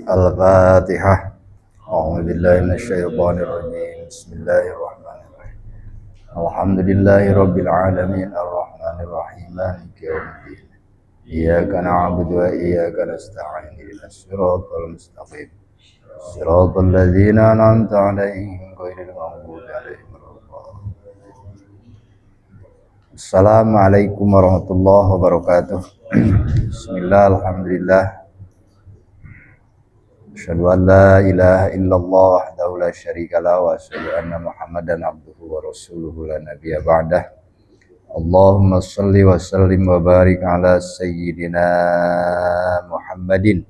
Al-Fatihah. A'udzu billahi minasyaitonir rajim. Bismillahirrahmanirrahim. Alhamdulillahirabbil alamin arrahmanir rahim maliki yaumiddin. Iyyaka na'budu wa iyyaka nasta'in ihdinas siratal mustaqim. Siratal ladzina an'amta 'alaihim ghairil maghdubi 'alaihim waladdallin. Assalamualaikum warahmatullahi wabarakatuh. Bismillah, alhamdulillah. Asyhadu an la ilaha illallah wahdahu la syarika lahu wa asyhadu anna Muhammadan abduhu wa rasuluhu la nabiyya ba'dah. Allahumma shalli wa sallim wa barik ala sayyidina Muhammadin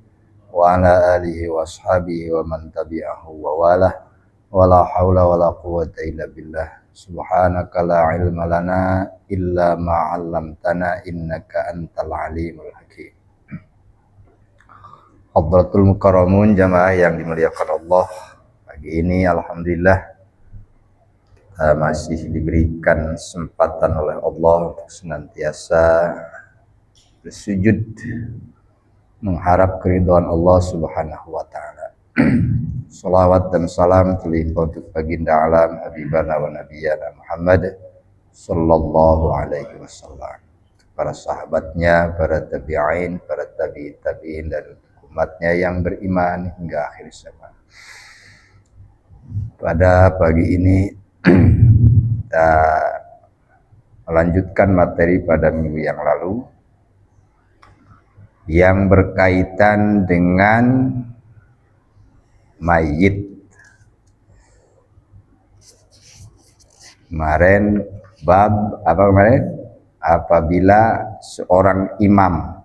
wa ala alihi wa ashabihi wa man tabi'ahu wa walah. Wa la haula wa la quwwata illa billah. Subhanaka la ilma lana illa ma 'allamtana innaka antal alimul hakim. Hadratul Mukarramun, jamaah yang dimuliakan Allah, pagi ini alhamdulillah masih diberikan kesempatan oleh Allah untuk senantiasa bersujud mengharap keridhaan Allah Subhanahu wa taala. Salawat dan salam terlimpah untuk baginda alam habibana wa nabiyana Muhammad sallallahu alaihi wasallam, para sahabatnya, para tabi'in, para tabi'in dan umatnya yang beriman hingga akhir zaman. Pada pagi ini kita melanjutkan materi pada minggu yang lalu yang berkaitan dengan mayit. Kemarin bab apa kemarin? Apabila seorang imam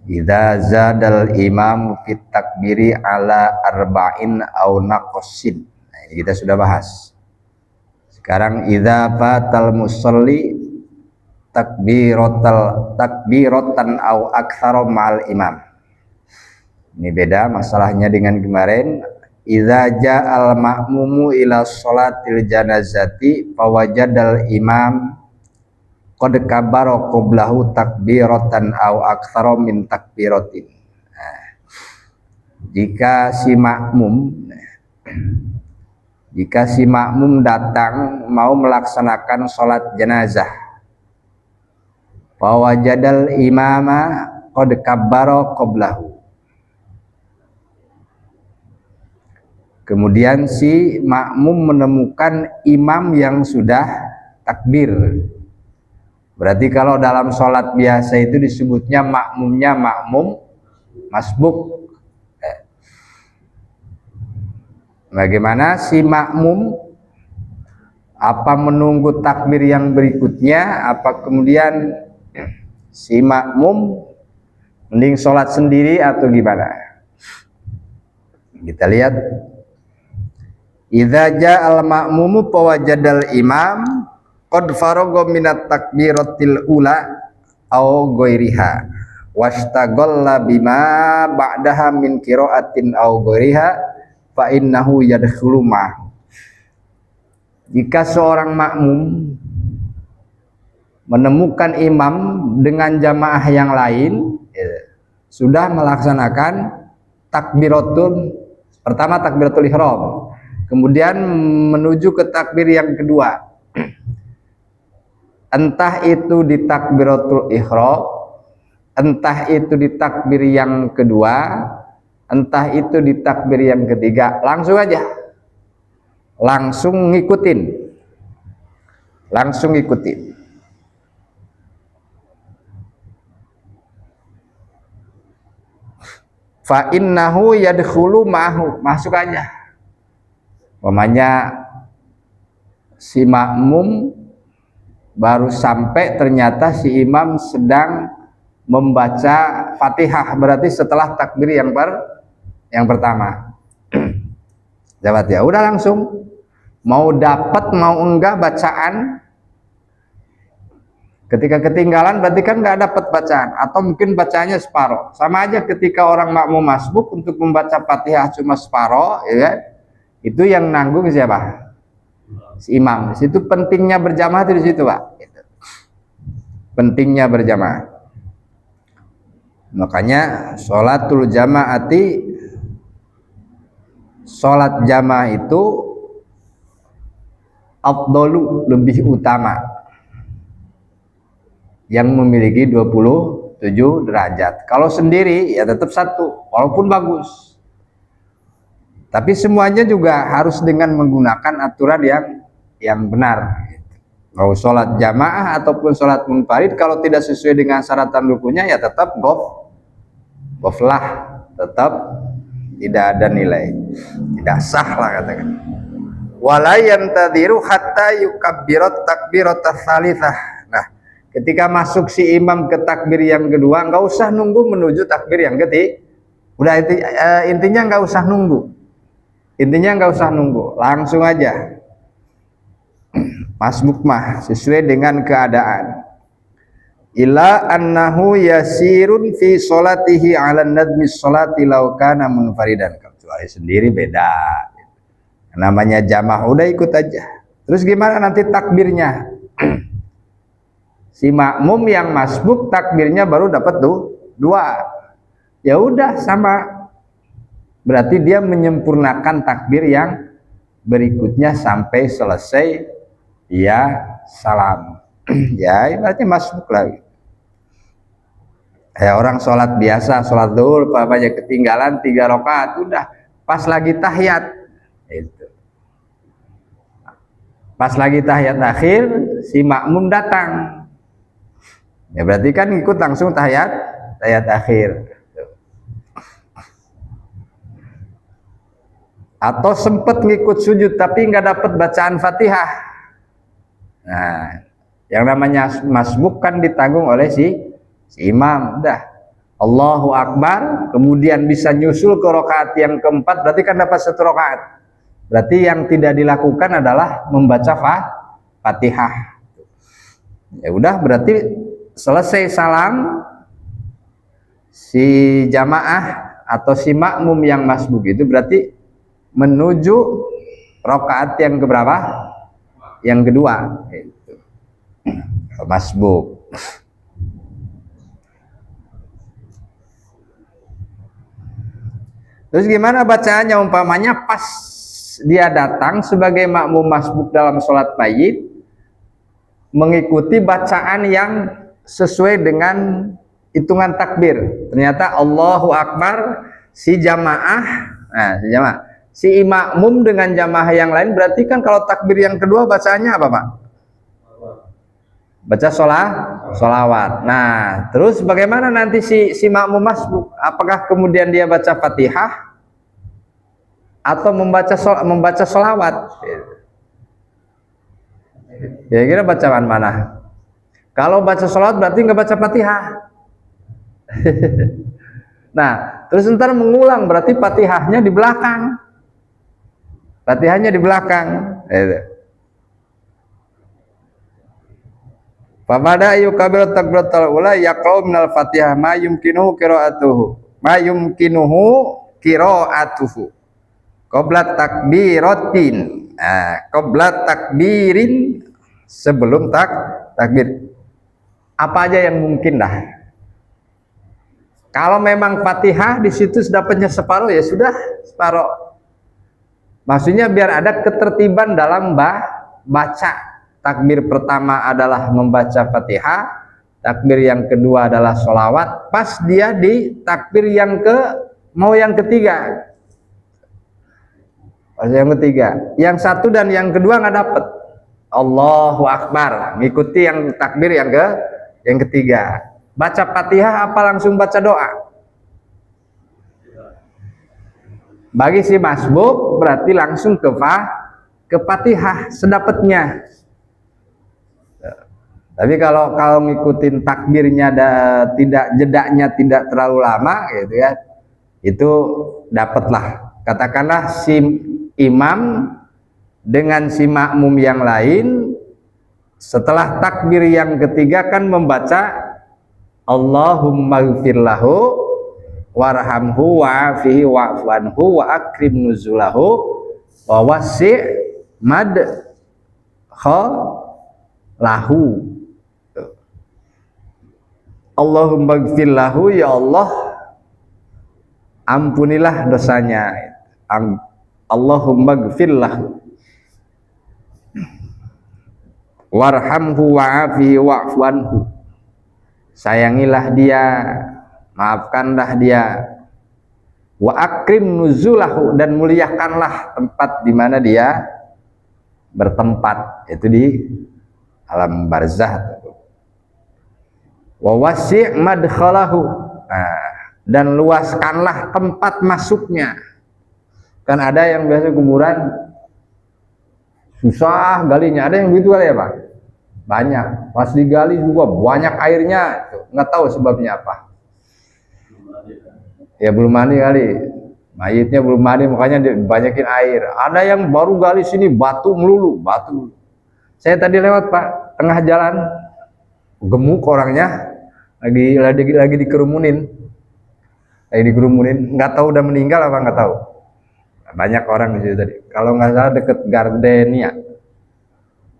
idza zadal imam fit takbiri ala arba'in au naqsin. Nah, ini kita sudah bahas. Sekarang idza fatal musalli takbiratan au aktsara ma'al imam. Ini beda masalahnya dengan kemarin. Idza ja'al ma'mumu ila sholatil janazati fawajadal imam qad kabaro qablahu takbiratan au aktsara min takbiratin. Nah, jika si makmum datang mau melaksanakan sholat jenazah, fawajadal imama qad kabaro qablahu, kemudian si makmum menemukan imam yang sudah takbir. Berarti kalau dalam sholat biasa itu disebutnya makmumnya makmum masbuk. Bagaimana si makmum? Apa menunggu takbir yang berikutnya? Apa kemudian si makmum mending sholat sendiri atau gimana? Kita lihat. Idza ja'al ma'mumu fawajadal imam qad faragha minat takbiratil ula au ghairiha washtagalla bima ba'daha min qiraatin au ghairiha fa innahu yadkhulu ma. Jika seorang makmum menemukan imam dengan jamaah yang lain sudah melaksanakan pertama takbiratul ihram, kemudian menuju ke takbir yang kedua, entah itu di takbiratul ihram, entah itu di takbir yang kedua, entah itu di takbir yang ketiga, langsung ngikutin. Fa innahu yadkhulu ma'hu, masuk aja. Umpamanya si makmum baru sampai, ternyata si imam sedang membaca Fatihah, berarti setelah takbir yang pertama. Jawab ya, udah langsung mau dapat mau enggak bacaan. Ketika ketinggalan berarti kan enggak dapat bacaan, atau mungkin bacanya separoh. Sama aja ketika orang makmum masbuk untuk membaca Fatihah cuma separoh, ya, Itu yang nanggung siapa? Si imam. Di situ pentingnya berjamaah itu di situ, Pak. Pentingnya berjamaah. Makanya sholatul jamaati, sholat jamaah itu afdalu, lebih utama, yang memiliki 27 derajat. Kalau sendiri ya tetap satu, walaupun bagus. Tapi semuanya juga harus dengan menggunakan aturan yang benar. Mau sholat jamaah ataupun sholat munfarid, kalau tidak sesuai dengan syaratan rukunnya ya tetap goflah, tetap tidak ada nilai, tidak sah lah katakan. Wala yantadiru hatta yukabbirat takbiratas tsalitsah. Nah, ketika masuk si imam ke takbir yang kedua, nggak usah nunggu menuju takbir yang ketiga. Udah intinya nggak usah nunggu. Intinya nggak usah nunggu, langsung aja masbuk mah sesuai dengan keadaan. Ila annahu yasirun fi sholatihi ala nadmi sholati law kana munfaridan. Kecuali sendiri beda. Namanya jamaah udah ikut aja. Terus gimana nanti takbirnya? Si makmum yang masbuk takbirnya baru dapat dua. Ya udah sama. Berarti dia menyempurnakan takbir yang berikutnya sampai selesai dia salam. Ya ibaratnya masbuk lagi. Ya orang sholat biasa, sholat zuhur papanya ketinggalan 3 rakaat, udah pas lagi tahiyat itu. Pas lagi tahiyat akhir si makmum datang. Ya berarti kan ikut langsung tahiyat akhir. Atau sempat ngikut sujud tapi nggak dapat bacaan Fatihah. Nah, yang namanya masbuk kan ditanggung oleh si imam. Udah Allahu Akbar, kemudian bisa nyusul ke rakaat yang keempat, berarti kan dapat 1 rakaat. Berarti yang tidak dilakukan adalah membaca Fatihah. Ya udah, berarti selesai salam si jamaah atau si makmum yang masbuk itu berarti menuju rakaat yang keberapa? Yang kedua, itu masbuk. Terus gimana bacaannya? Umpamanya pas dia datang sebagai makmum masbuk dalam sholat mayit, mengikuti bacaan yang sesuai dengan hitungan takbir. Ternyata Allahu Akbar si jamaah, si makmum dengan jamaah yang lain, berarti kan kalau takbir yang kedua bacaannya apa, Pak? Baca sholawat. Nah, terus bagaimana nanti si makmum masbuk? Apakah kemudian dia baca Fatihah atau membaca sholawat? Kira-kira bacaan mana? Kalau baca sholawat berarti nggak baca Fatihah. Nah, terus ntar mengulang berarti Fatihahnya di belakang. Fatihahnya di belakang. Famada yukabiru takbiratul ula yaqra'u minal Fatihah ma yumkinuhu qira'atuhu qabla takbiratin. Qabla takbirin, sebelum takbir. Apa aja yang mungkin dah. Kalau memang Fatihah di situ dapatnya separuh, ya sudah separuh. Maksudnya biar ada ketertiban dalam baca. Takbir pertama adalah membaca Fatihah, takbir yang kedua adalah sholawat. Pas dia di takbir yang ketiga. Pas yang ketiga, yang satu dan yang kedua nggak dapet. Allahu Akbar, ngikuti yang takbir yang ketiga. Baca Fatihah apa langsung baca doa? Bagi si masbuk berarti langsung ke Fatihah sedapatnya. Tapi kalau ngikutin takbirnya tidak jedaknya tidak terlalu lama gitu ya, itu dapatlah. Katakanlah si imam dengan si makmum yang lain setelah takbir yang ketiga kan membaca Allahumma ighfir lahu warhamhu wa'afihi wa'fu anhu wa akrim nuzulahu Wa wasi' madkhalahu. Allahumma gfir lahu, ya Allah ampunilah dosanya. Allahumma gfir lahu warhamhu wa'afihi wa'fu anhu. Sayangilah dia, maafkanlah dia. Wa akrim nuzulahu, dan muliakanlah tempat di mana dia bertempat, itu di alam barzah. Wa wasi' madkhalahu, dan luaskanlah tempat masuknya. Kan ada yang biasa kuburan susah galinya, ada yang begitu kali ya Pak? Banyak, pas digali juga banyak airnya, nggak tahu sebabnya apa. Ya belum mandi kali, mayitnya belum mandi, makanya dibanyakin air. Ada yang baru gali sini batu melulu, batu. Saya tadi lewat Pak, tengah jalan, gemuk orangnya, lagi dikerumunin, nggak tahu udah meninggal apa nggak tahu. Banyak orang di situ tadi. Kalau nggak salah deket Gardenia,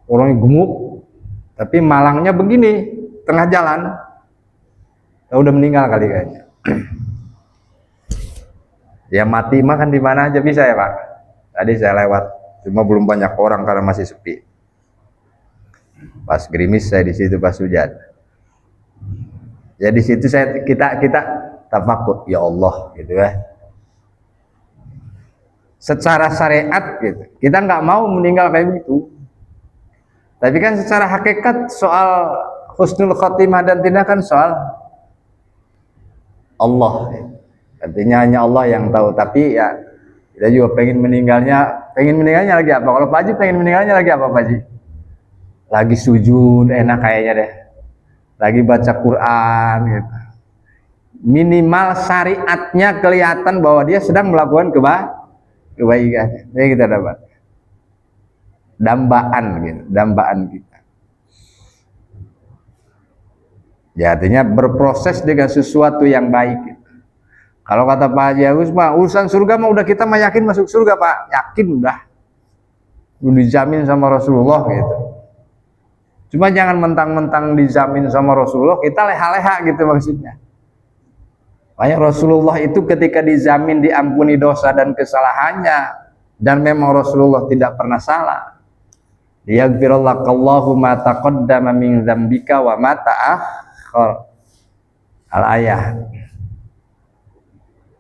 orangnya gemuk, tapi malangnya begini, tengah jalan, udah meninggal kali kayaknya. Ya mati mah kan di mana aja bisa ya Pak. Tadi saya lewat, cuma belum banyak orang karena masih sepi. Pas gerimis saya di situ pas hujan. Ya di situ kita tafakur, ya Allah gitu ya. Secara syariat gitu, kita nggak mau meninggal kayak begitu. Tapi kan secara hakikat soal husnul khotimah dan tindakan soal Allah. Artinya hanya Allah yang tahu. Tapi ya kita juga pengen meninggalnya lagi apa? Kalau Pak Haji pengen meninggalnya lagi apa Pak Haji? Lagi sujud enak kayaknya deh. Lagi baca Quran gitu. Minimal syariatnya kelihatan bahwa dia sedang melakukan kebaikan. Ini kita dapat dambaan kita. Ya artinya berproses dengan sesuatu yang baik. Kalau kata Pak Haji Agus mah urusan surga mah udah kita mah yakin masuk surga Pak, yakin udah dijamin sama Rasulullah gitu. Cuma jangan mentang-mentang dijamin sama Rasulullah kita leha-leha gitu maksudnya. Makanya Rasulullah itu ketika dijamin diampuni dosa dan kesalahannya, dan memang Rasulullah tidak pernah salah. Yaghfirullahu ma taqaddama min dzambika wa ma ta'akhkhar. Al-ayah.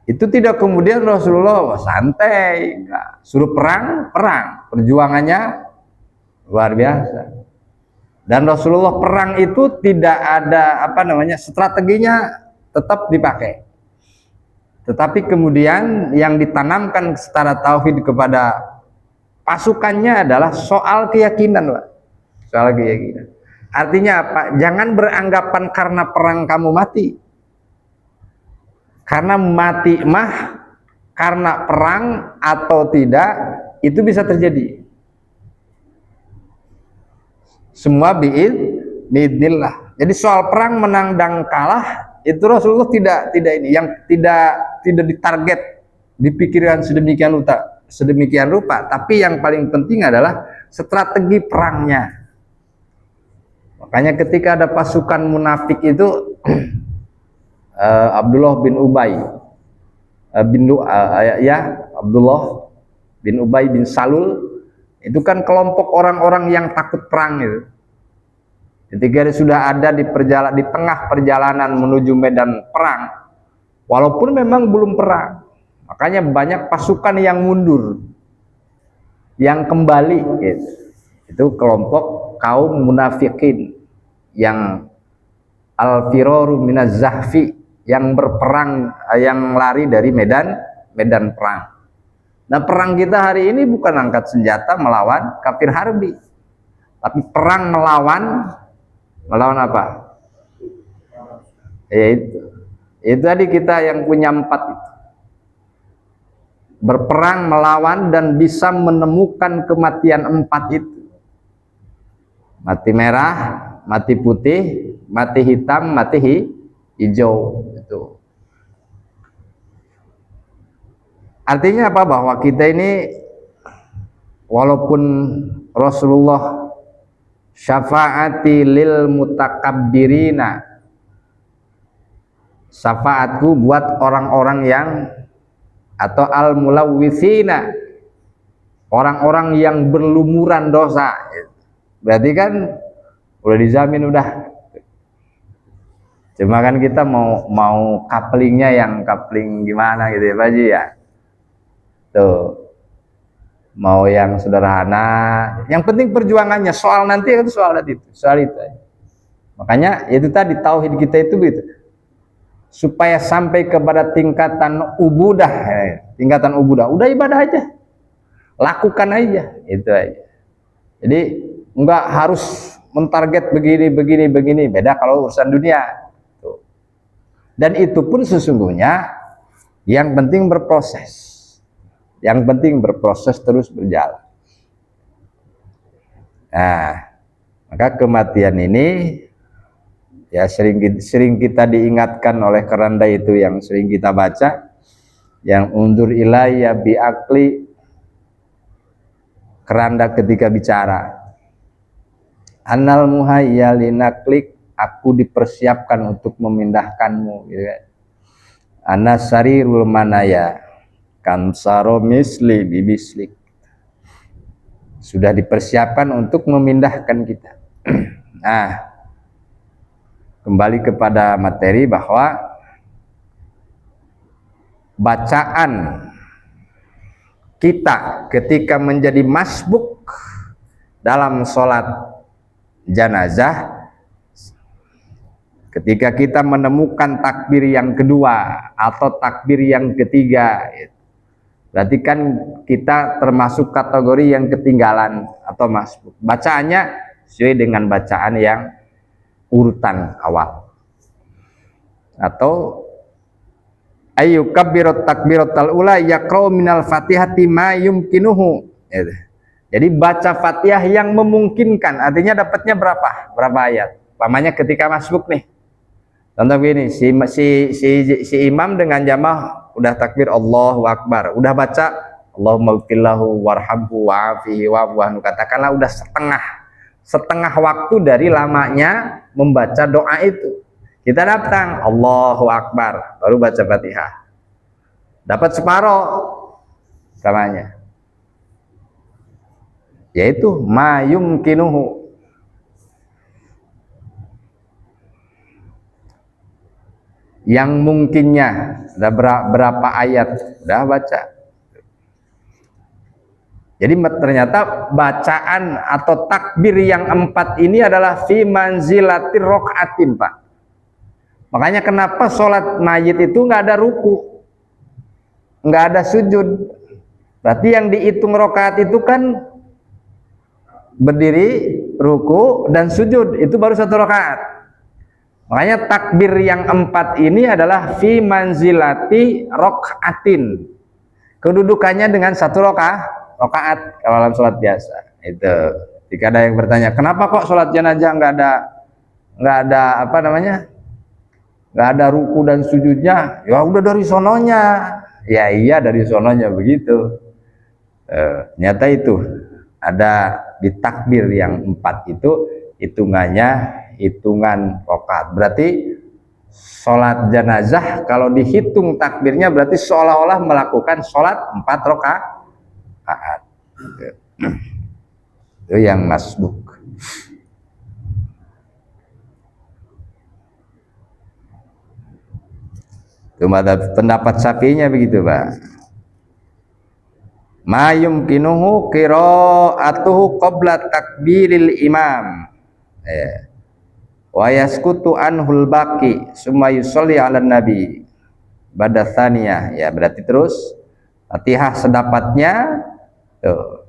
Itu tidak kemudian Rasulullah santai, enggak. Suruh perang, perjuangannya luar biasa. Dan Rasulullah perang itu tidak ada strateginya tetap dipakai. Tetapi kemudian yang ditanamkan secara tauhid kepada pasukannya adalah soal keyakinan, Pak. Soal keyakinan. Artinya apa? Jangan beranggapan karena perang kamu mati. Karena mati mah karena perang atau tidak itu bisa terjadi. Semua biidznillah. Jadi soal perang menang dan kalah itu Rasulullah tidak ditarget, dipikirkan sedemikian rupa. Tapi yang paling penting adalah strategi perangnya. Makanya ketika ada pasukan munafik itu Abdullah bin Ubay Abdullah bin Ubay bin Salul itu kan kelompok orang-orang yang takut perang itu. Ketika dia sudah ada di tengah perjalanan menuju medan perang, walaupun memang belum perang, makanya banyak pasukan yang mundur, yang kembali gitu. Itu kelompok kaum munafikin yang al-firaru minaz zahfi, yang berperang, yang lari dari medan perang. Nah, perang kita hari ini bukan angkat senjata melawan kafir harbi, tapi perang melawan apa? Itu tadi kita yang punya 4 itu. Berperang melawan dan bisa menemukan kematian 4 itu. Mati merah, mati putih, mati hitam, mati hijau. Itu. Artinya apa? Bahwa kita ini walaupun Rasulullah syafaati lil mutakabbirina, syafaatku buat orang-orang yang atau al mulawwisina, orang-orang yang berlumuran dosa. Berarti kan udah dijamin udah. Cuma kan kita mau couplingnya yang coupling gimana gitu ya Pak Haji ya. Tuh. Mau yang sederhana, yang penting perjuangannya. Soal nanti itu soal itu, soal itu. Makanya itu tadi tauhid kita itu gitu. Supaya sampai kepada tingkatan ubudah, udah ibadah aja. Lakukan aja, itu aja. Jadi enggak harus mentarget begini. Beda kalau urusan dunia. Tuh. Dan itu pun sesungguhnya yang penting berproses. Yang penting berproses terus berjalan. Nah, maka kematian ini ya sering kita diingatkan oleh keranda itu yang sering kita baca, yang undur ilayya biakli, keranda ketika bicara. Annal muhayya linaklik, aku dipersiapkan untuk memindahkanmu gitu kan. Anasarirul manaya kamsaro misli bibislik, sudah dipersiapkan untuk memindahkan kita. Nah, kembali kepada materi bahwa bacaan kita ketika menjadi masbuk dalam sholat janazah, ketika kita menemukan takbir yang kedua atau takbir yang ketiga, berarti kan kita termasuk kategori yang ketinggalan atau masbuk. Bacaannya sesuai dengan bacaan yang urutan awal. Atau ayyukabbirat takbiratal ula yaqra'u minal fatihati ma yumkinuhu. Jadi baca Fatihah yang memungkinkan. Artinya dapatnya berapa? Berapa ayat? Pamannya ketika masbuk nih. Contoh begini, si imam dengan jamaah udah takbir Allahu Akbar, udah baca Allahumma ighfirlahu warhamhu wa'afihi wa'fu anhu, katakanlah udah setengah waktu dari lamanya membaca doa itu. Kita datang Allahu Akbar, baru baca Fatihah. Dapat separoh namanya. Yaitu ma yumkinuhu. Yang mungkinnya ada berapa ayat udah baca. Jadi ternyata bacaan atau takbir yang 4 ini adalah fi manzilatir rokaatin, Pak. Makanya kenapa sholat mayit itu nggak ada ruku, nggak ada sujud. Berarti yang dihitung rokaat itu kan berdiri, ruku, dan sujud, itu baru 1 rakaat. Makanya takbir yang 4 ini adalah fi manzilati rokaatin. Kedudukannya dengan 1 rakaat kalau dalam sholat biasa. Itu. Jika ada yang bertanya, kenapa kok sholat jenazah nggak ada apa namanya, nggak ada ruku dan sujudnya? Ya udah dari sononya. Ya iya dari sononya begitu. Nyata itu ada di takbir yang 4 itu hitungannya hitungan rakaat. Berarti sholat jenazah kalau dihitung takbirnya berarti seolah-olah melakukan sholat 4 rakaat. Itu yang masbuk. Itu pendapat Syafi'inya begitu, Pak. Ma yumkinuhu qira'atuhu qabla takbiril imam. Wa yaskutu anhul baqi summa yusolli 'alan nabi ba'da tsaniyah. Ya berarti terus Fatihah sedapatnya tuh.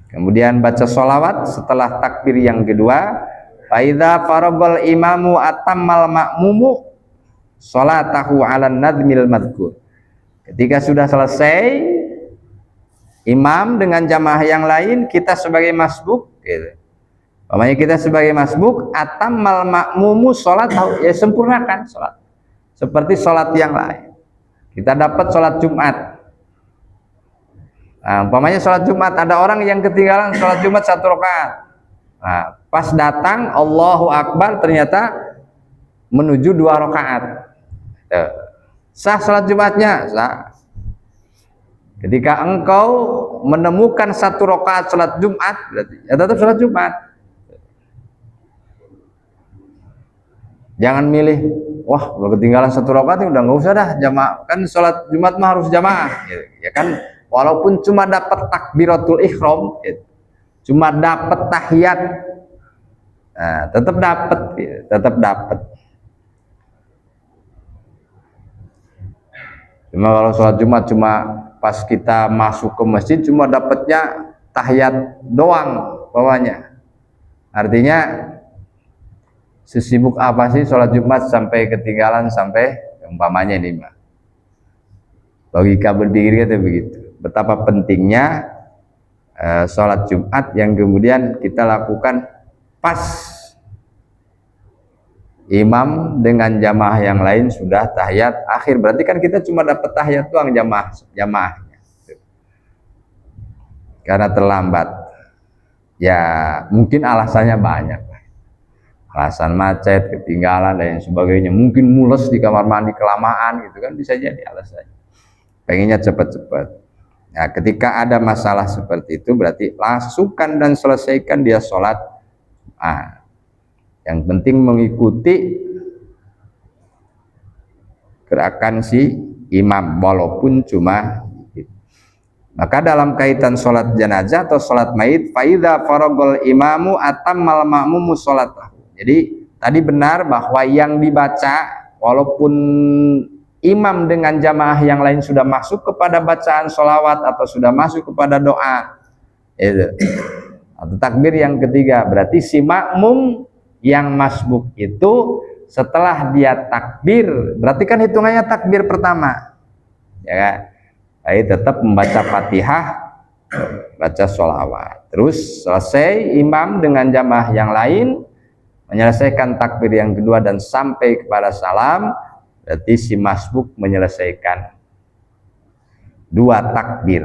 Kemudian baca sholawat setelah takbir yang kedua. Fa idza faragol imamu atammal ma'mumu sholatahu 'alan nadmil madhkur. Ketika sudah selesai imam dengan jamaah yang lain, kita sebagai masbuk gitu. Namanya kita sebagai masbuk, atammal ma'mumu sholat, ya sempurnakan sholat seperti sholat yang lain. Kita dapat sholat Jumat, Nah, umpamanya sholat Jumat, ada orang yang ketinggalan sholat Jumat 1 rakaat. Nah, pas datang Allahu Akbar ternyata menuju 2 rakaat. Sah sholat Jumatnya, sah. Ketika engkau menemukan 1 rakaat sholat Jumat, berarti ya tetap sholat Jumat. Jangan milih, wah kalau ketinggalan 1 rakaat udah nggak usah dah jamaah, kan sholat Jumat mah harus jamaah, ya kan? Walaupun cuma dapat takbiratul ihram, cuma dapat tahiyat, nah, tetap dapat. Cuma kalau sholat Jumat cuma pas kita masuk ke masjid cuma dapatnya tahiyat doang bawahnya. Artinya sesibuk apa sih sholat Jumat sampai ketinggalan sampai umpamanya ini mah. Logika berpikir kita begitu. Betapa pentingnya sholat Jumat yang kemudian kita lakukan pas imam dengan jamaah yang lain sudah tahiyat akhir. Berarti kan kita cuma dapat tahiyat doang jamaahnya. Karena terlambat. Ya mungkin alasannya banyak. Alasan macet, ketinggalan dan sebagainya. Mungkin mules di kamar mandi kelamaan gitu kan, bisa jadi alasannya. Pengennya cepat-cepat. Nah, ketika ada masalah seperti itu berarti langsungkan dan selesaikan dia sholat. Nah, yang penting mengikuti gerakan si imam walaupun cuma gitu. Maka dalam kaitan sholat jenazah atau sholat mayit, faidha faragol imamu atammal ma'mumu sholatahu. Jadi tadi benar bahwa yang dibaca walaupun imam dengan jamaah yang lain sudah masuk kepada bacaan sholawat atau sudah masuk kepada doa itu. Atau takbir yang ketiga, berarti si makmum yang masbuk itu setelah dia takbir, berarti kan hitungannya takbir pertama, ya kan? Jadi tetap membaca Fatihah, baca sholawat, terus selesai imam dengan jamaah yang lain menyelesaikan takbir yang kedua dan sampai kepada salam, berarti si masbuk menyelesaikan 2 takbir.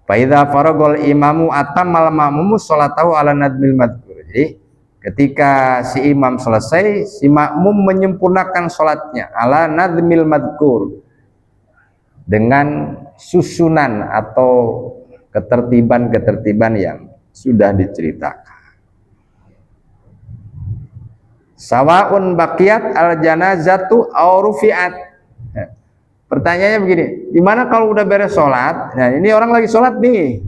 Fa idza faragol imamu atammal ma'mumu sholatahu ala nadmil madhkur. Jadi ketika si imam selesai, si makmum menyempurnakan sholatnya ala nadmil madhkur, dengan susunan atau ketertiban-ketertiban yang sudah diceritakan. Sawaun baqiyat al janazatu aw rufi'at. Pertanyaannya begini, gimana kalau udah beres sholat? Nah ini orang lagi sholat nih,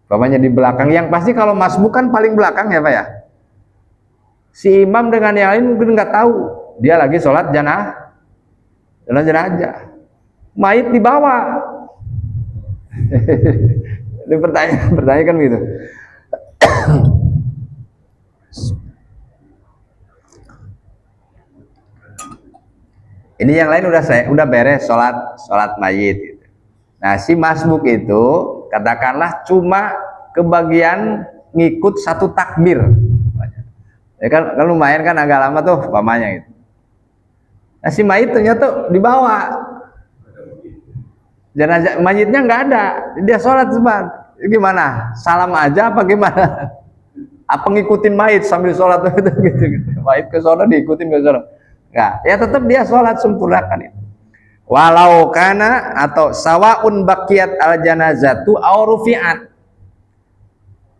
bapaknya di belakang. Yang pasti kalau masbuk kan paling belakang ya Pak ya. Si imam dengan yang lain mungkin nggak tahu dia lagi sholat jenazah. Mayit dibawa. Ini pertanyaan kan gitu. Ini yang lain udah beres sholat mayit gitu. Nah si masbuk itu katakanlah cuma kebagian ngikut 1 takbir. Ya kan lumayan kan agak lama tuh pamannya gitu. Nah si mayit ternyata dibawa. Jenazah mayitnya nggak ada, dia sholat sebat. Gimana? Salam aja apa gimana? Apa ngikutin mayit sambil sholat gitu. Mayit ke sholat diikutin ke sholat. Nggak, ya tetap dia sholat sempurnakan itu. Walau kana atau sawaun baqiyat al janazatu aw rufi'at.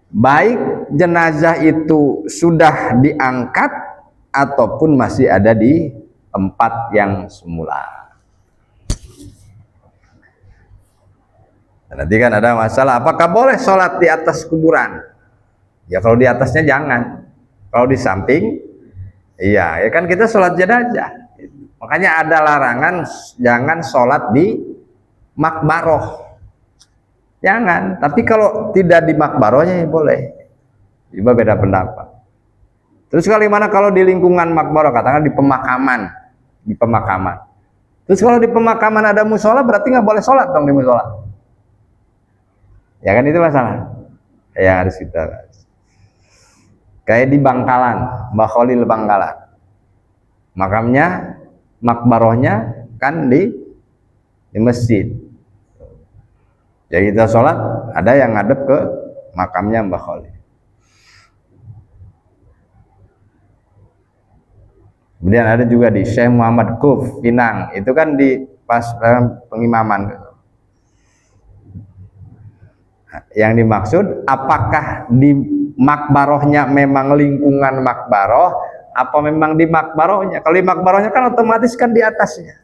Baik jenazah itu sudah diangkat ataupun masih ada di tempat yang semula. Nanti kan ada masalah, apakah boleh sholat di atas kuburan? Ya kalau di atasnya jangan, kalau di samping, iya, ya kan kita sholat jenazah. Makanya ada larangan jangan sholat di makbaroh, jangan. Tapi kalau tidak di makbarohnya ya boleh. Iba beda pendapat. Terus bagaimana kalau di lingkungan makbaroh, katakan di pemakaman. Terus kalau di pemakaman ada musola, berarti nggak boleh sholat dong di musola. Ya kan itu masalah yang harus kita bahas. Kayak di Bangkalan, Mbah Khalil Bangkalan, makamnya, makbarohnya kan di masjid. Jadi kita sholat, ada yang ngadep ke makamnya Mbah Kholi. Kemudian ada juga di Syekh Muhammad Kuf, Pinang. Itu kan di pas pengimaman. Yang dimaksud, apakah di makbarohnya memang lingkungan makbaroh, apa memang di makbarohnya? Kalau di makbarohnya kan otomatis kan di atasnya.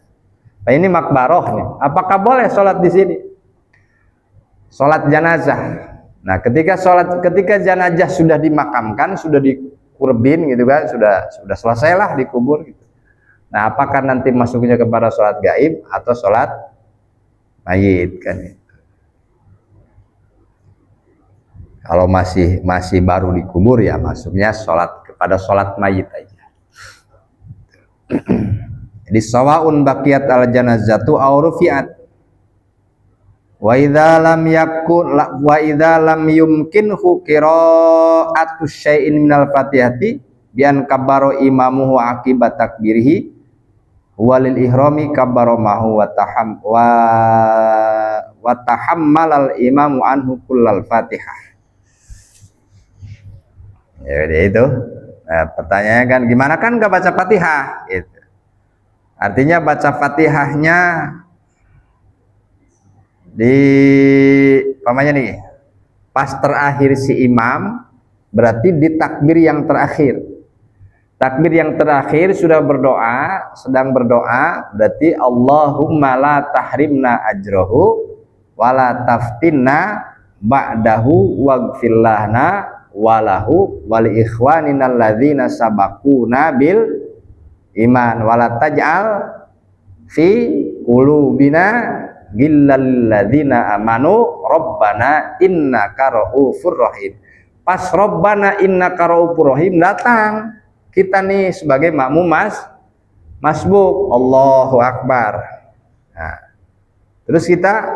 Nah ini makbaroh nih. Apakah boleh sholat di sini? Sholat jenazah. Nah ketika jenazah sudah dimakamkan, sudah dikurbin gitu kan, sudah selesailah dikubur gitu. Nah apakah nanti masuknya kepada sholat gaib atau sholat mayit kan? Kalau masih baru dikubur ya masuknya kepada sholat mayit aja. Jadi sawaun baqiyat al janazatu aw rufi'at. Wa idza lam yumkinhu qira'atu syai'in minal fatihati bi an kabbaro imamuhu aqibat takbirihi walil ihrami kabbaro mahu wa tahammalal imamu anhu kullal fatihah. Ya itu. Nah, pertanyaannya kan gimana kan nggak baca Fatihah gitu. Artinya baca Fatihahnya di pamannya nih pas terakhir si imam, berarti di takbir yang terakhir. Takbir yang terakhir sudah berdoa, sedang berdoa, berarti Allahumma la tahrimna ajrohu wala taftinna ba'dahu waghfir lana walahu wali ikhwanina alladzina sabaquna bil iman wala taj'al fi qulubina gillal ladzina amanu rabbana innaka raufur rahim. Pas rabbana innaka raufur rahim datang kita nih sebagai makmum masbuk Allahu akbar. Nah, terus kita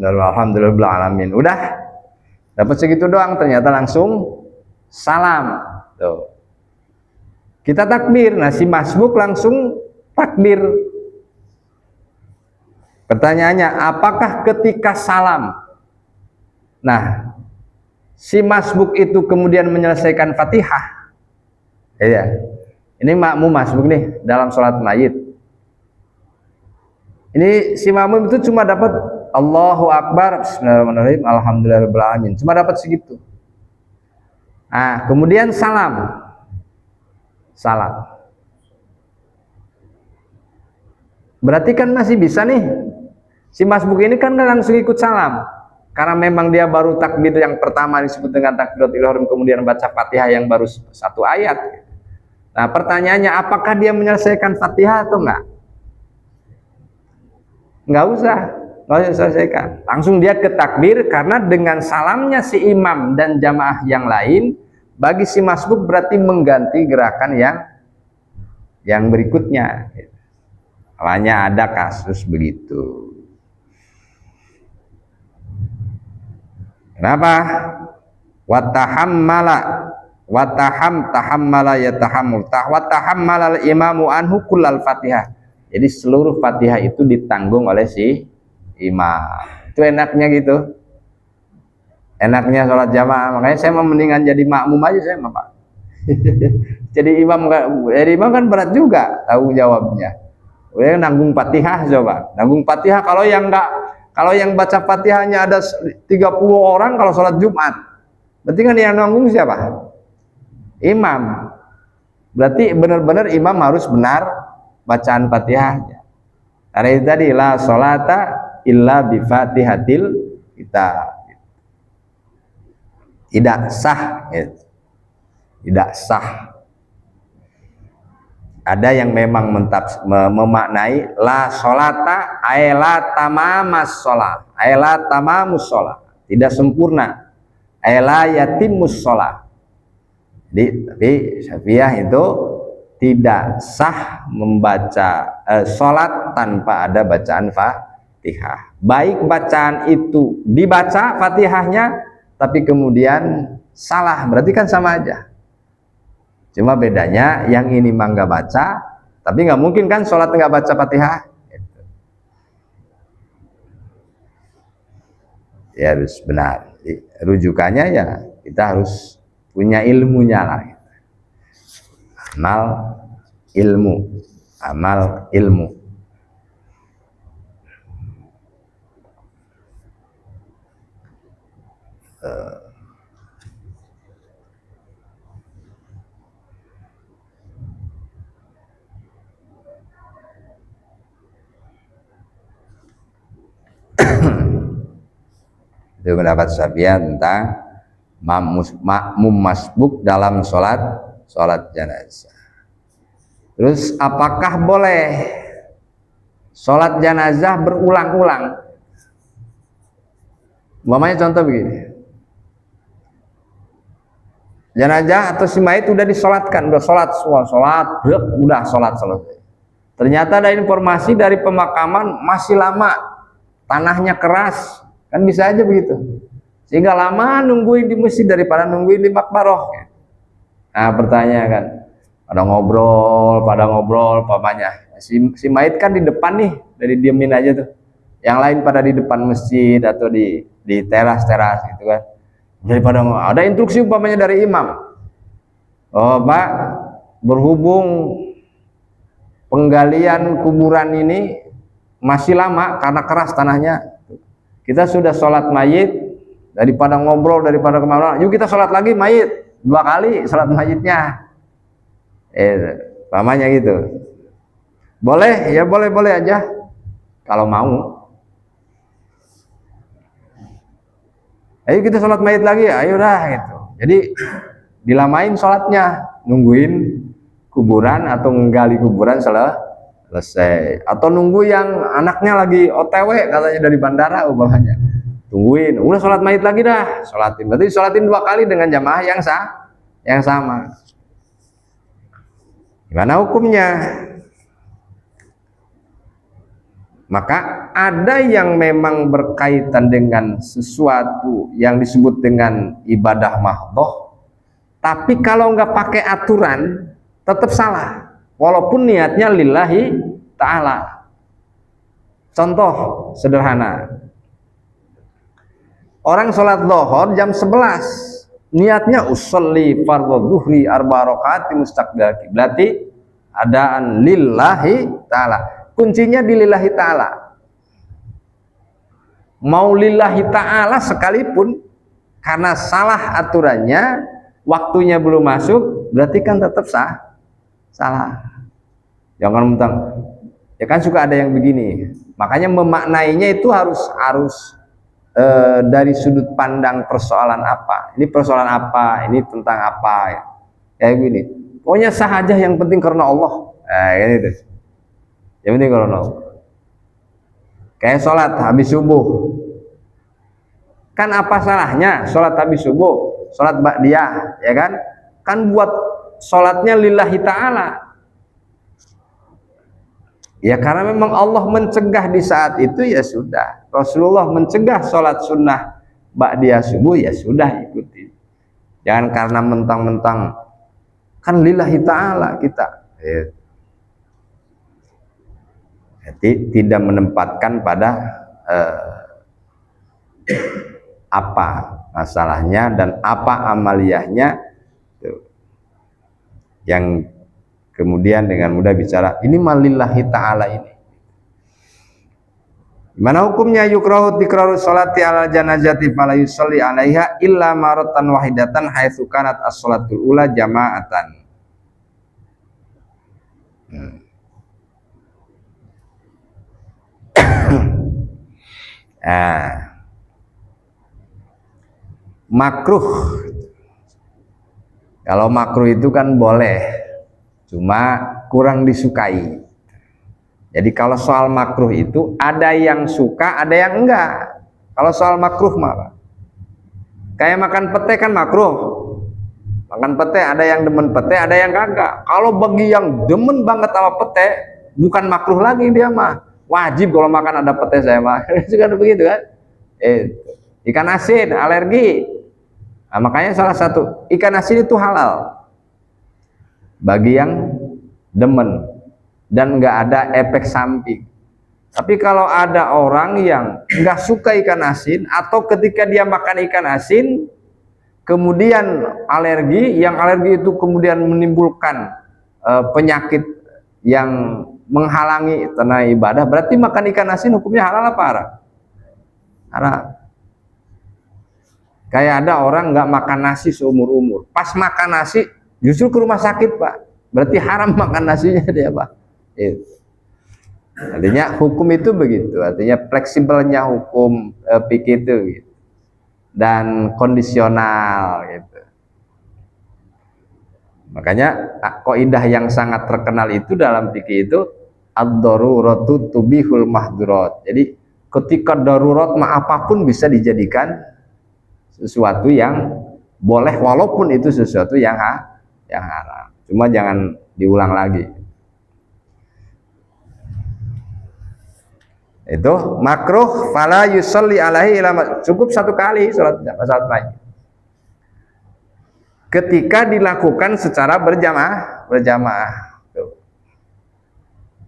alhamdulillahirabbil udah dapat segitu doang, ternyata langsung salam tuh. Kita takbir, nah si masbuk langsung takbir. Pertanyaannya, apakah ketika salam, nah si masbuk itu kemudian menyelesaikan Fatihah? Ya, ini makmum masbuk nih dalam sholat mayit. Ini si makmum itu cuma dapat Allahu Akbar, Bismillahirrahmanirrahim, Alhamdulillahirrahmanirrahim, cuma dapat segitu. Nah, kemudian salam. Berarti kan masih bisa nih. Si masbuk ini kan langsung ikut salam. Karena memang dia baru takbir yang pertama disebut dengan takbiratul ihram, kemudian baca Fatihah yang baru satu ayat. Nah, pertanyaannya apakah dia menyelesaikan Fatihah atau enggak? Enggak usah selesaikan. Langsung dia ke takbir karena dengan salamnya si imam dan jamaah yang lain bagi si masbuk berarti mengganti gerakan yang berikutnya. Makanya ada kasus begitu. Kenapa? Tahammala yatahammul. Tahammala imamu anhu kullal Fatihah. Jadi seluruh Fatihah itu ditanggung oleh si imam. Itu enaknya gitu. Enaknya sholat jamaah. Makanya saya mendingan jadi makmum aja saya, Pak. Jadi imam kan berat juga tanggung jawabnya. Udah nanggung Fatihah coba. Nanggung Fatihah kalau yang baca Fatihahnya ada 30 orang kalau sholat Jumat. Berarti kan yang nanggung siapa? Imam. Berarti benar-benar imam harus benar bacaan Fatihahnya. Karena itu tadi la sholata illa bi Fatihatil kitab. Tidak sah gitu. Tidak sah. Ada yang memang memaknai la sholata ay la tamamas sholat, ay la tamamus sholat, tidak sempurna, ay la yatimus sholat. Tapi Syafi'iyah itu tidak sah membaca sholat tanpa ada bacaan Fatihah. Baik bacaan itu dibaca Fatihahnya tapi kemudian salah, berarti kan sama aja. Cuma bedanya yang ini mah nggak baca, tapi nggak mungkin kan sholat nggak baca Fatihah. ya harus benar. Jadi, rujukannya ya kita harus punya ilmunya lah. Amal ilmu, amal ilmu. Itu pendapat Syafi'iyah tentang makmum masbuk dalam sholat jenazah. Terus apakah boleh sholat jenazah berulang-ulang? Umpamanya contoh begini, jenazah atau si mayit udah disolatkan, udah sholat selesai. Ternyata ada informasi dari pemakaman masih lama, tanahnya keras, kan bisa aja begitu. Sehingga lama nungguin di masjid daripada nungguin di makbaroh. Nah pertanyaan kan, pada ngobrol, pamannya. Si mayit kan di depan nih, dari diemin aja tuh. Yang lain pada di depan masjid atau di teras gitu kan. Daripada ada instruksi umpamanya dari imam. Oh Pak, berhubung penggalian kuburan ini masih lama karena keras tanahnya. Kita sudah sholat mayit, daripada ngobrol, daripada kemana, yuk kita sholat lagi mayit, 2 kali sholat mayitnya. Pamannya gitu. Boleh? Ya boleh aja. Kalau mau. Ayo kita sholat mayit lagi, ayo dah gitu. Jadi dilamain sholatnya, nungguin kuburan atau menggali kuburan selesai, atau nunggu yang anaknya lagi OTW katanya dari bandara umpamanya, tungguin, udah sholat mayit lagi dah, sholatin. Berarti sholatin 2 kali dengan jamaah yang sama. Gimana hukumnya? Maka ada yang memang berkaitan dengan sesuatu yang disebut dengan ibadah mahdhoh, tapi kalau nggak pakai aturan tetap salah, walaupun niatnya lillahi ta'ala. Contoh sederhana, orang sholat zuhur jam 11, niatnya usolli fardhu dhuhri 4 rakaat mustaqbil qiblat, adaan lillahi ta'ala. Kuncinya di lillahi ta'ala. Mau lillahi ta'ala sekalipun, karena salah aturannya, waktunya belum masuk, berarti kan tetap salah. Jangan mentang, ya kan suka ada yang begini. Makanya memaknainya itu harus dari sudut pandang persoalan apa. Ini persoalan apa, ini tentang apa, ya. Kayak gini. Pokoknya sah aja, yang penting karena Allah. Ini tuh. Yang penting karena Allah. Kayak sholat habis subuh. Kan apa salahnya sholat habis subuh, sholat ba'diyah, ya kan? Kan buat sholatnya lillahi ta'ala. Ya karena memang Allah mencegah di saat itu, ya sudah. Rasulullah mencegah sholat sunnah ba'diyah subuh, ya sudah ikuti. Jangan karena mentang-mentang kan lillahi ta'ala kita. Jadi tidak menempatkan pada apa masalahnya dan apa amaliyahnya, yang kemudian dengan mudah bicara ini malillahi ta'ala ini. Gimana hukumnya? Yukrahu tikraru sholati ala janazati fala yusalli alaiha illa maratan wahidatan haitsu kanat as-sholatul ula jama'atan. Makruh. Kalau makruh itu kan boleh, cuma kurang disukai. Jadi kalau soal makruh itu ada yang suka, ada yang enggak. Kalau soal makruh malah kayak makan pete kan makruh. Makan pete ada yang demen pete, ada yang kagak. Kalau bagi yang demen banget sama pete, bukan makruh lagi, dia mah wajib kalau makan ada pete saya mah. Juga begitu kan? Ikan asin alergi. Nah, makanya salah satu ikan asin itu halal bagi yang demen dan nggak ada efek samping. Tapi kalau ada orang yang nggak suka ikan asin atau ketika dia makan ikan asin kemudian alergi, yang alergi itu kemudian menimbulkan penyakit yang menghalangi tanah ibadah, berarti makan ikan asin hukumnya halal apa haram? Haram. Kayak ada orang nggak makan nasi seumur umur, pas makan nasi justru ke rumah sakit pak, berarti haram makan nasinya dia pak. Itu. Artinya hukum itu begitu, artinya fleksibelnya hukum fikih itu gitu. Dan kondisional gitu. Makanya kaidah yang sangat terkenal itu dalam fikih itu ad-daruratu tubihul mahdurat. Jadi ketika darurat apapun bisa dijadikan sesuatu yang boleh walaupun itu sesuatu yang haram. Cuma jangan diulang lagi. Itu makruh fala yusalli alaihi ila, cukup satu kali salat mayit. Ketika dilakukan secara berjamaah.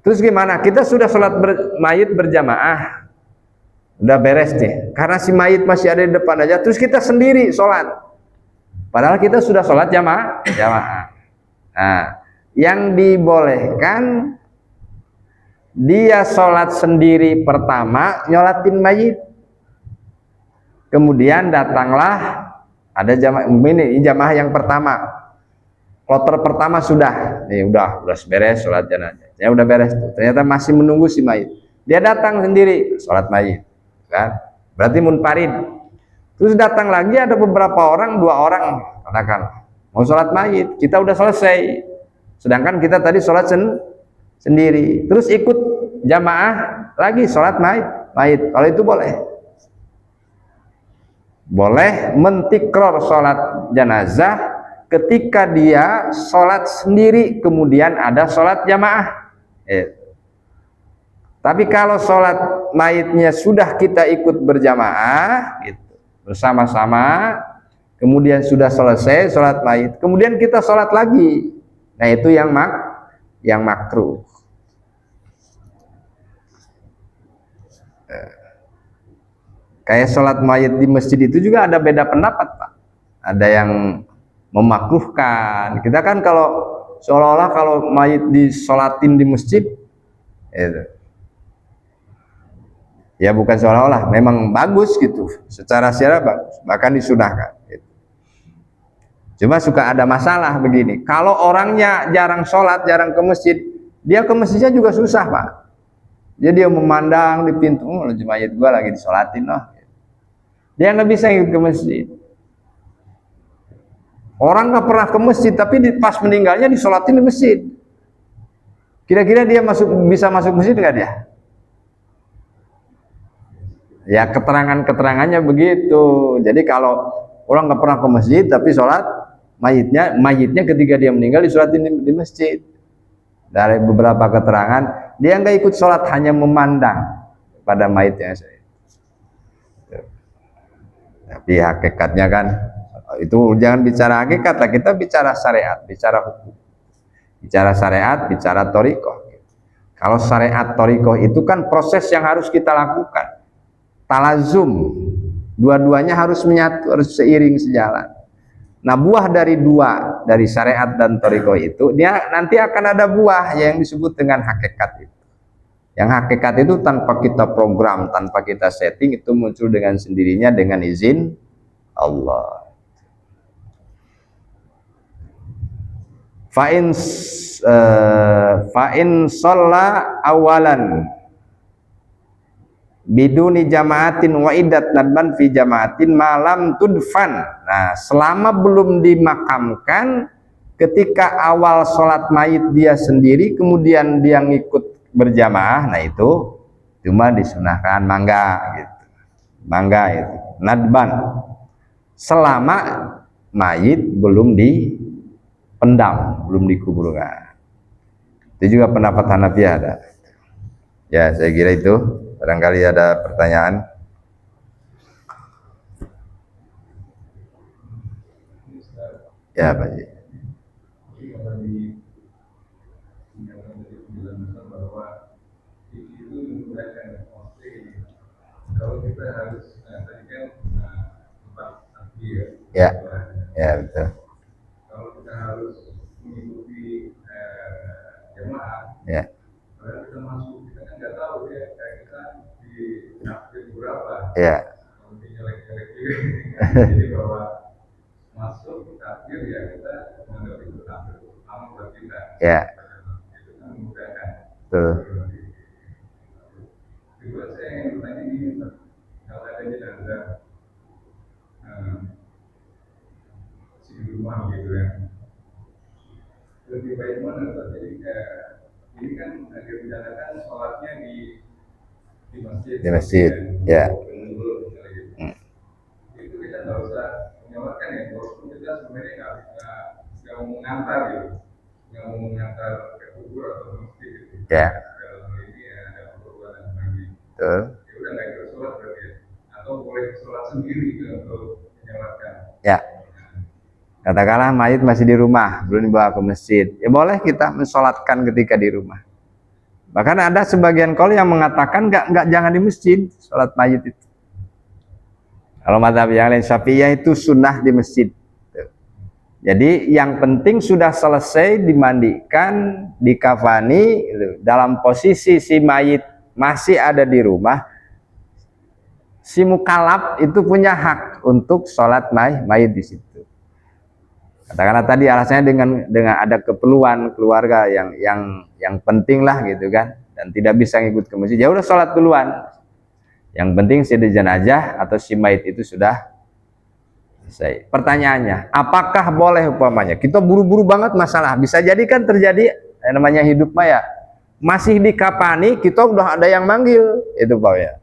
Terus gimana? Kita sudah sholat mayit berjamaah, udah beres nih. Karena si mayit masih ada di depan aja, terus kita sendiri sholat. Padahal kita sudah sholat jamaah. Nah, yang dibolehkan dia sholat sendiri pertama, nyolatin mayit. Kemudian datanglah ada jamaah yang pertama. Kloter pertama sudah, nih udah beres sholat jenazah. Ya udah beres tuh. Ternyata masih menunggu si mayit. Dia datang sendiri sholat mayit, kan? Berarti munfarid. Terus datang lagi ada beberapa orang, 2 orang, katakan mau sholat mayit. Kita udah selesai. Sedangkan kita tadi sholat sendiri. Terus ikut jamaah lagi sholat mayit. Kalau itu boleh. Boleh mentikror sholat jenazah ketika dia sholat sendiri kemudian ada sholat jamaah. Tapi kalau sholat mayitnya sudah kita ikut berjamaah gitu, bersama-sama, kemudian sudah selesai sholat mayit, kemudian kita sholat lagi, nah itu yang makruh. Kayak sholat mayit di masjid itu juga ada beda pendapat pak. Ada yang memakruhkan. Kita kan kalau seolah-olah kalau mayit disolatin di masjid itu, ya bukan seolah-olah, memang bagus gitu, secara syariat bagus, bahkan disunahkan gitu. Cuma suka ada masalah begini, kalau orangnya jarang sholat, jarang ke masjid, dia ke masjidnya juga susah pak. Jadi dia memandang di pintu, mayit gua lagi disolatin loh, dia nggak bisa ikut ke masjid. Orang nggak pernah ke masjid, tapi pas meninggalnya disolatin di masjid. Kira-kira dia bisa masuk masjid nggak dia? Ya keterangannya begitu. Jadi kalau orang nggak pernah ke masjid, tapi sholat mayitnya ketika dia meninggal disolatin di masjid. Dari beberapa keterangan, dia nggak ikut sholat, hanya memandang pada mayitnya. Tapi hakikatnya kan itu jangan bicara hakikat lah, kita bicara syariat, bicara hukum, bicara syariat, bicara thariqah. Kalau syariat thariqah itu kan proses yang harus kita lakukan, talazum, dua-duanya harus menyatu, harus seiring sejalan. Nah buah dari dari syariat dan thariqah itu, dia nanti akan ada buah yang disebut dengan hakikat itu. Yang hakikat itu tanpa kita program, tanpa kita setting, itu muncul dengan sendirinya dengan izin Allah. Fa'in sholla awalan biduni jamaatin wa iddat nadban fi jamaatin malam tudfan. Nah selama belum dimakamkan, ketika awal sholat mayit dia sendiri kemudian dia ngikut berjamaah, nah itu cuma disunahkan mangga gitu, mangga itu nadban selama mayit belum dipendam, belum dikuburkan. Itu juga pendapat Hanafi ada. Ya saya kira itu, barangkali ada pertanyaan. Ya Pak Ji. Bahwa itu menggunakan Ya, ya betul. Kalau kita harus mengikuti jemaah, Ya, kalau kita masuk kita kan nggak tahu ya kayak kita di takbir berapa, ya, nanti jelek-jelek juga. Jadi bahwa masuk takbir ya kita menganggap itu takbir pertama buat kita. ya, Itu kan memudahkan. betul. Kedua saya yang bertanya ini, kalau ada jenazah si di rumah gitu ya, lebih baik mana Pak? Jadi ini kan direncanakan sholatnya di masjid. Di masjid, ya. Hmm. Itu kita nggak usah menyamarkan ya, walaupun kita sebenarnya nggak mau mengantar gitu, nggak mau mengantar ke kubur atau ke masjid gitu. Ya. Dalam hal ini ya ada keperluan dan sebagainya. Betul. Ya udah nggak ikut sholat berarti ya, atau boleh sholat sendiri gitu untuk menyamarkan. Ya. Katakanlah mayit masih di rumah, belum dibawa ke masjid. Ya boleh kita mensolatkan ketika di rumah. Bahkan ada sebagian kaul yang mengatakan nggak jangan di masjid sholat mayit itu. Kalau mazhab yang lain Syafi'iyah itu sunnah di masjid. Jadi yang penting sudah selesai dimandikan, dikafani, dalam posisi si mayit masih ada di rumah, si mukalaf itu punya hak untuk sholat mayit di situ. Katakanlah tadi alasannya dengan ada keperluan keluarga yang penting lah gitu kan, dan tidak bisa ngikut ke masjid, ya udah sholat duluan. Yang penting si jenazah atau si mayit itu sudah selesai. Pertanyaannya, apakah boleh umpamanya kita buru-buru banget masalah, bisa jadi kan terjadi namanya hidup maya, masih dikapani kita udah ada yang manggil itu Pak ya.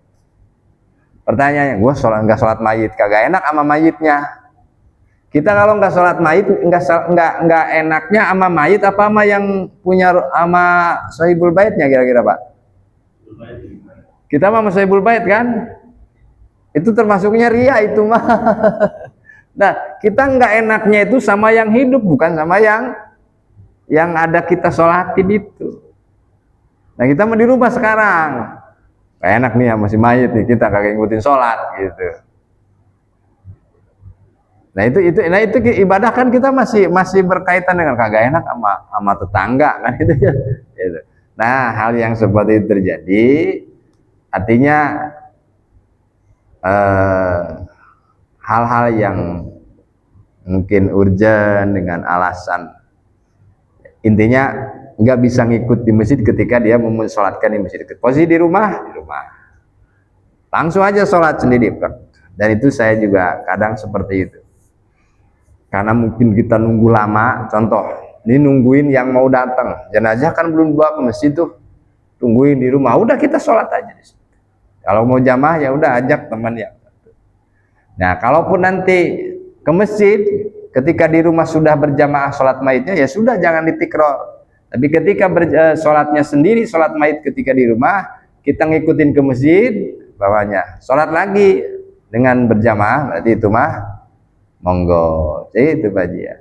Pertanyaannya, gue nggak sholat mayit, kagak enak sama mayitnya. Kita kalau nggak sholat mayit, nggak enaknya sama mayit apa sama yang punya sama sahibul baitnya kira-kira Pak? Kita sama sahibul bait kan? Itu termasuknya ria itu mah. Nah, kita nggak enaknya itu sama yang hidup, bukan sama yang ada kita sholatin itu. Nah, kita mau di rumah sekarang. Gak enak nih sama si mayit nih, kita kagak ngikutin sholat gitu. Nah itu ibadah kan kita masih berkaitan dengan kagak enak sama tetangga kan gitu ya. Gitu. Nah hal yang seperti itu terjadi, artinya hal-hal yang mungkin urgent dengan alasan intinya nggak bisa ngikut di masjid ketika dia mau sholatkan di masjid. Posisi di rumah langsung aja sholat sendiri. Dan itu saya juga kadang seperti itu. Karena mungkin kita nunggu lama, contoh, ini nungguin yang mau datang, jenazah kan belum bawa ke masjid tuh, tungguin di rumah, udah kita sholat aja di situ. Kalau mau jamaah ya udah ajak teman ya. Nah, kalaupun nanti ke masjid, ketika di rumah sudah berjamaah sholat mayitnya, ya sudah jangan ditikror. Tapi ketika sholatnya sendiri, sholat mayit ketika di rumah, kita ngikutin ke masjid, bawahnya sholat lagi dengan berjamaah, berarti itu mah monggo, itu Pak Ji ya.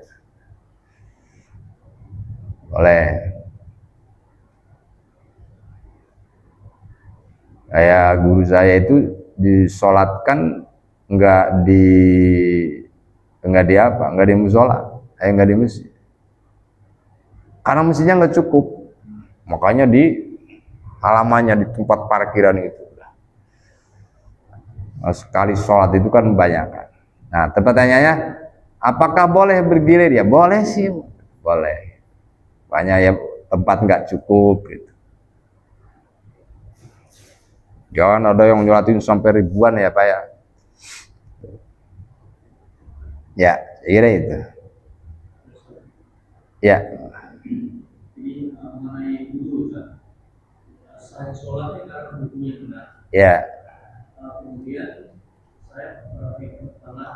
Boleh. Kayak guru saya itu disolatkan enggak di musola, enggak di masjid. Karena masjidnya enggak cukup. Makanya di halamannya, di tempat parkiran itu. Sekali sholat itu kan banyak kan. Nah, pertanyaannya, apakah boleh bergilir? Ya boleh sih, boleh. Banyak ya tempat nggak cukup gitu. Jangan ada yang nyolatin sampai ribuan ya Pak ya. Ya, kira itu. Ya. Ini mengenai wudhu, saya sholat karena wudhunya benar. Ya. Kemudian saya karena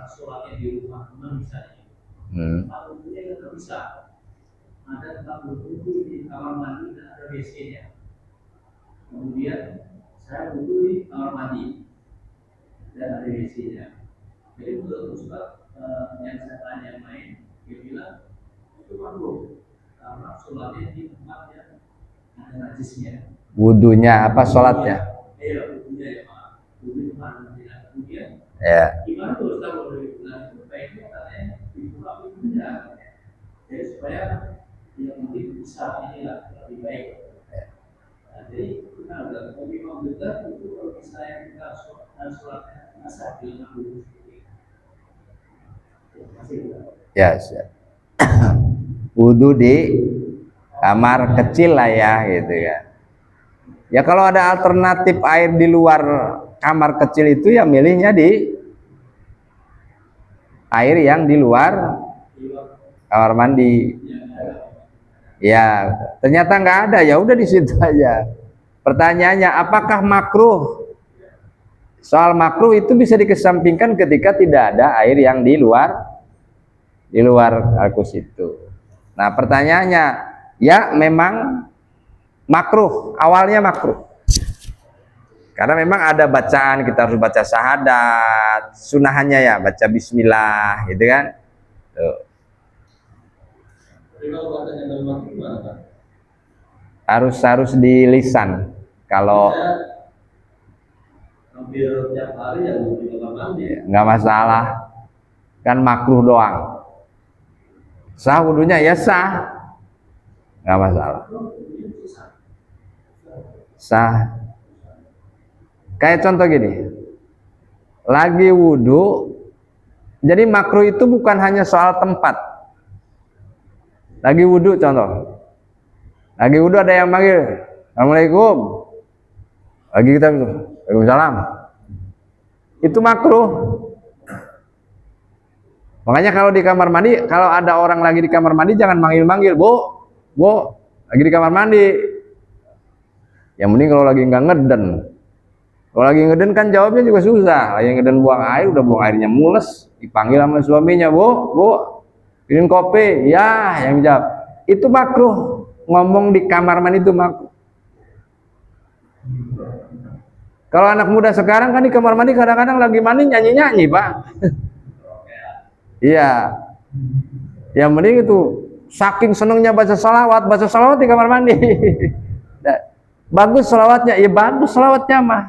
sholatnya di rumah teman misalnya, tempat wudhunya nggak bisa. Ada tempat wudhu di kamar mandi dan ada WC-nya. Kemudian saya wudhu di kamar mandi dan ada WC-nya. Jadi untuk Ustaz yang saya tanya yang lain, dia bilang itu makruh karena sholatnya di tempat yang ada najisnya. Wudunya apa sholatnya? Iya, wudhunya ya Pak. Wudhu di tempat kemudian Ya. Gimana tuh Ustaz kalau dibilang itu baiknya katanya dibuka pintunya, jadi supaya yang mungkin bisa inilah lebih baik. Nah, jadi kita ada kopi komputer itu kalau misalnya kita sholatnya asal bilang dulu. Ya, siap. Wudhu di kamar kecil lah ya gitu ya. Ya kalau ada alternatif air di luar kamar kecil itu ya milihnya di air yang di luar kamar mandi. Ya, ternyata nggak ada, ya udah di situ aja. Pertanyaannya, apakah makruh? Soal makruh itu bisa dikesampingkan ketika tidak ada air yang di luar alkus itu. Nah, pertanyaannya, ya memang makruh, awalnya makruh. Karena memang ada bacaan, kita harus baca syahadat, sunahannya ya baca bismillah, gitu kan? Tuh. Harus di lisan. Kalau hampir tiap hari ya di kamar mandi. Nggak masalah, kan makruh doang. Sah wudunya ya sah, nggak masalah. Sah. Kayak contoh gini, lagi wudhu, jadi makruh itu bukan hanya soal tempat. Lagi wudhu contoh, lagi wudhu ada yang manggil, Assalamualaikum, lagi kita Waalaikumsalam, itu makruh. Makanya kalau di kamar mandi, kalau ada orang lagi di kamar mandi jangan manggil-manggil, bu, lagi di kamar mandi. Yang mending kalau lagi nggak ngeden. Kalau lagi ngeden kan jawabnya juga susah. Lagi ngeden buang air, udah buang airnya mules, dipanggil sama suaminya, bu, bikin kopi, ya, yang jawab. Itu makruh, ngomong di kamar mandi itu makruh. Kalau anak muda sekarang kan di kamar mandi kadang-kadang lagi mandi nyanyi-nyanyi, Pak. Iya. Yang mending itu saking senengnya baca salawat di kamar mandi. Bagus salawatnya, ya bagus salawatnya mah.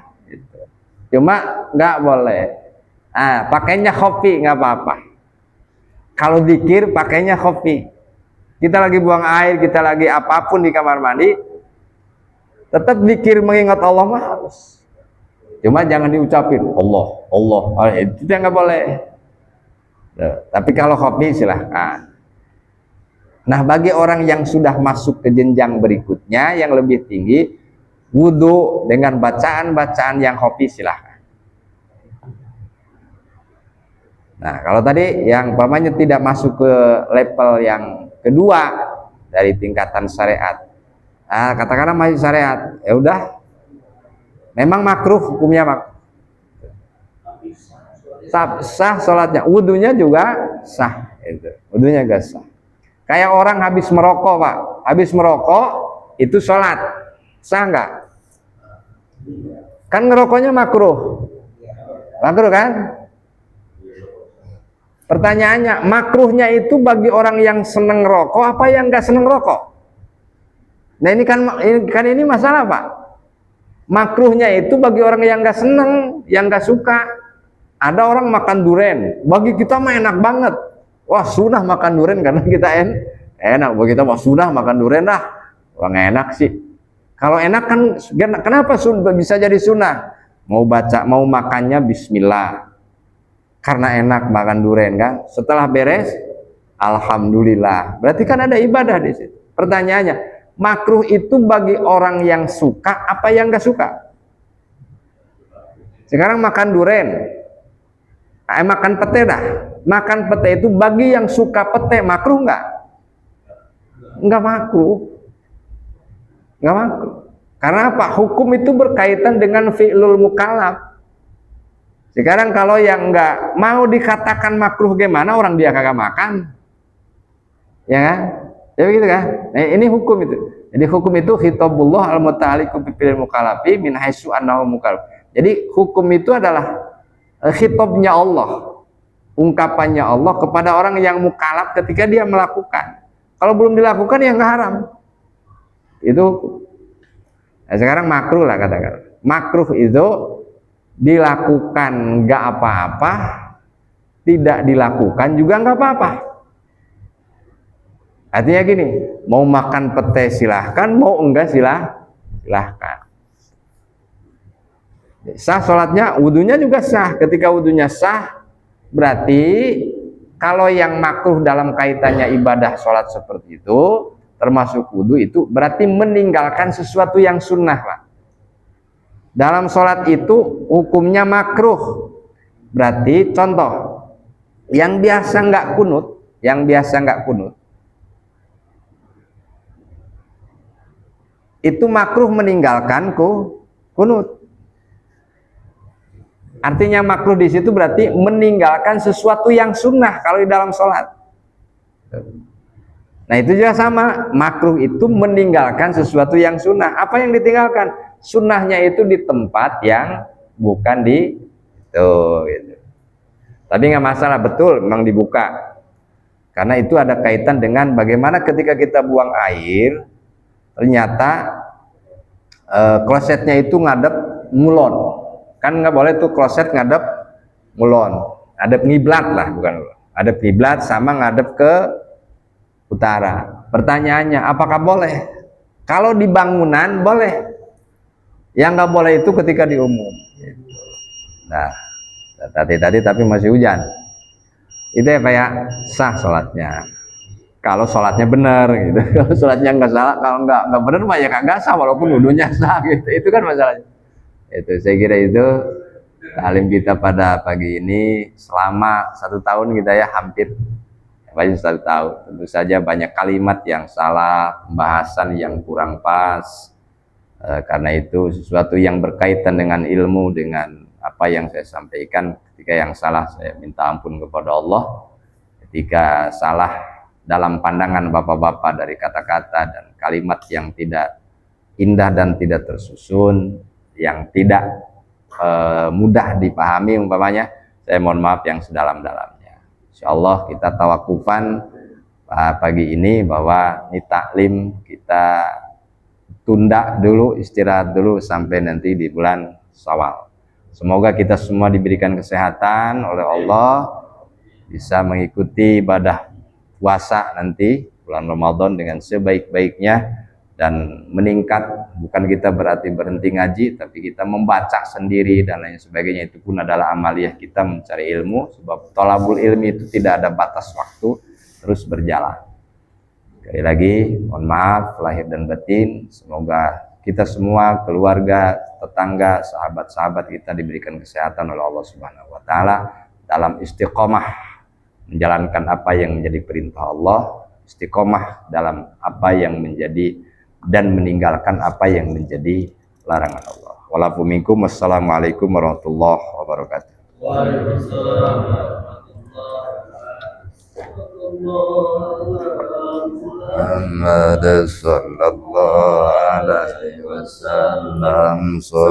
Cuma nggak boleh. Pakainya kopi nggak apa-apa. Kalau zikir pakainya kopi. Kita lagi buang air, kita lagi apapun di kamar mandi, tetap zikir mengingat Allah mah harus. Cuma jangan diucapin Allah, itu nggak boleh. Tapi kalau kopi silahkan. Nah, bagi orang yang sudah masuk ke jenjang berikutnya yang lebih tinggi, wudhu dengan bacaan-bacaan yang kopi silahkan. Nah, kalau tadi yang umpamanya tidak masuk ke level yang kedua dari tingkatan syariat, katakanlah masih syariat, ya udah, memang makruh hukumnya makruh. Sah sholatnya, wudhunya juga sah, itu wudhunya juga sah. Kayak orang habis merokok, Pak, habis merokok itu sholat, sah nggak? Kan ngerokoknya makruh kan? Pertanyaannya, makruhnya itu bagi orang yang seneng rokok apa yang nggak seneng rokok? Nah ini masalah, Pak. Makruhnya itu bagi orang yang nggak seneng, yang nggak suka. Ada orang makan duren, bagi kita mah enak banget. Wah, sunah makan duren karena kita enak. Bagi kita mah sunah makan duren dah. Orang enak sih. Kalau enak kan, kenapa bisa jadi sunah? Mau makannya bismillah. Karena enak makan duren kan. Setelah beres, alhamdulillah. Berarti kan ada ibadah di situ. Pertanyaannya, makruh itu bagi orang yang suka apa yang nggak suka? Sekarang makan duren. Makan pete dah. Makan pete itu bagi yang suka pete makruh nggak? Nggak makruh. Nggak makruh. Karena apa? Hukum itu berkaitan dengan fi'lul mukallaf. Sekarang kalau yang nggak mau dikatakan makruh gimana orang dia kagak makan, ya kan? Ya begitu kan? Nah, ini hukum itu. Jadi hukum itu khitabullah al-muta'alliqu bi fi'lil mukallafi min haitsu annahu mukallaf. Jadi hukum itu adalah khitabnya Allah, ungkapannya Allah kepada orang yang mukallaf ketika dia melakukan. Kalau belum dilakukan ya nggak haram. Itu. Nah, sekarang makruh lah katakan. Makruh itu dilakukan nggak apa-apa, tidak dilakukan juga nggak apa-apa. Artinya gini, mau makan pete silahkan, mau enggak silahkan. Sah sholatnya, wudhunya juga sah. Ketika wudhunya sah, berarti kalau yang makruh dalam kaitannya ibadah sholat seperti itu, termasuk wudhu itu, berarti meninggalkan sesuatu yang sunnah, Pak. Dalam sholat itu hukumnya makruh. Berarti contoh, yang biasa nggak kunut, itu makruh meninggalkan kunut. Artinya makruh di situ berarti meninggalkan sesuatu yang sunnah kalau di dalam sholat. Nah itu juga sama, makruh itu meninggalkan sesuatu yang sunnah. Apa yang ditinggalkan? Sunnahnya itu di tempat yang bukan di itu. Gitu. Tapi nggak masalah, betul memang dibuka. Karena itu ada kaitan dengan bagaimana ketika kita buang air, ternyata klosetnya itu ngadep ngulon. Kan nggak boleh tuh kloset ngadep ngulon, ngadep ngiblat lah, bukan ngadep ngiblat sama ngadep ke utara. Pertanyaannya, apakah boleh? Kalau di bangunan boleh, yang nggak boleh itu ketika di umum. Nah, tadi tapi masih hujan, itu ya kayak sah sholatnya. Kalau sholatnya benar, gitu. Kalau sholatnya nggak salah, kalau nggak benar mah ya kagak sah, walaupun wudhunya sah, gitu. Itu kan masalahnya. Itu saya kira itu taklim kita pada pagi ini selama 1 tahun kita ya, hampir 1 tahun. Tentu saja banyak kalimat yang salah, pembahasan yang kurang pas. Karena itu sesuatu yang berkaitan dengan ilmu, dengan apa yang saya sampaikan, ketika yang salah saya minta ampun kepada Allah. Ketika salah dalam pandangan bapak-bapak dari kata-kata dan kalimat yang tidak indah dan tidak tersusun, yang tidak mudah dipahami umpamanya, saya mohon maaf yang sedalam-dalamnya. Insyaallah kita tawakufan pagi ini bahwa ini taklim kita tunda dulu, istirahat dulu sampai nanti di bulan Syawal. Semoga kita semua diberikan kesehatan oleh Allah, bisa mengikuti ibadah puasa nanti bulan Ramadan dengan sebaik-baiknya dan meningkat. Bukan kita berarti berhenti ngaji, tapi kita membaca sendiri dan lain sebagainya. Itu pun adalah amaliyah kita mencari ilmu, sebab thalabul ilmi itu tidak ada batas waktu, terus berjalan. Sekali lagi mohon maaf lahir dan batin. Semoga kita semua, keluarga, tetangga, sahabat-sahabat kita diberikan kesehatan oleh Allah Subhanahu wa taala dalam istiqomah menjalankan apa yang menjadi perintah Allah, istiqomah dalam apa yang menjadi dan meninggalkan apa yang menjadi larangan Allah. Walaupun minkum, wassalamualaikum warahmatullahi wabarakatuh. Waalaikumsalam warahmatullahi wabarakatuh. Muhammad sallallahu alaihi wasallam.